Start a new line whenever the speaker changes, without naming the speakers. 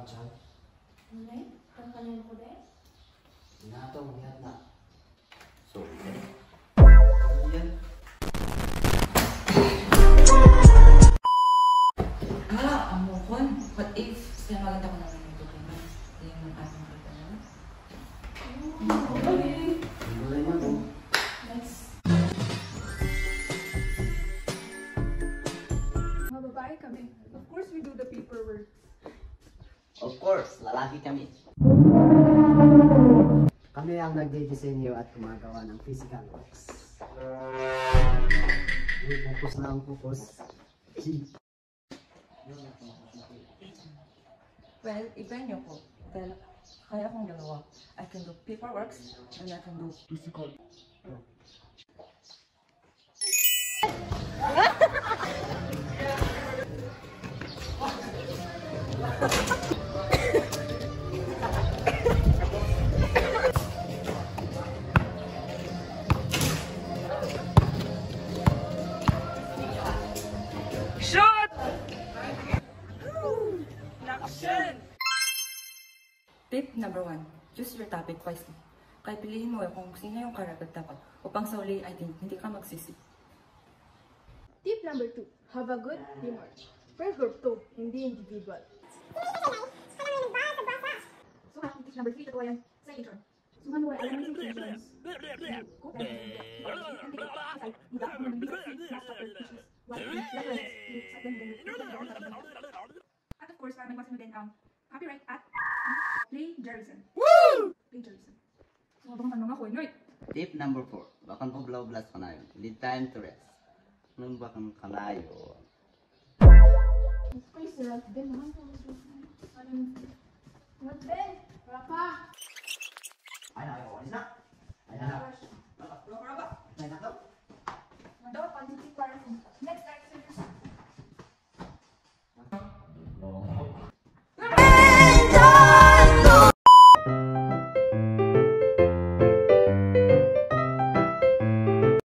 Chan.
Alright, kakanin ko deh.
Inatong niya na. So, yan.
Amokon. What if kaya maganda ko naman yung document? Yung ating kita na.
Okay.
Mulai na mo.
Next.
Mga babae kami. Of course, we do the paperwork.
Of course, lalaki kami.
Kami ang nagdidisenyo at gumagawa ng physical works. Focus na ang focus.
Well, iba niyo po. Dahil kaya kong dalawa. I can do paperwork and I can do physical. Tip number 1, choose your topic wisely. Kaya piliin mo kung sino yung karagat dapat upang sa uli ay hindi ka magsisi.
Tip number 2, have a good teamwork. Per group 2, hindi individual.
So, tip number 3, ito yan. Sa intro. Suhan mo alam yung intentions. At of course, para may kwasan mo din ang copyright at plagiarism. Woo! Plagiarism. So, abang tanong ako, Noy.
Tip number 4. Bakang pablaw-blas ka na yun. Need time to rest. Nung bakang kalayo.
Ay, sir, Ben, naman po. What, Ben? Wala pa.
Ay na, alis na. Ay na.
Wala pa. Wala pa. Wala pa. Next time.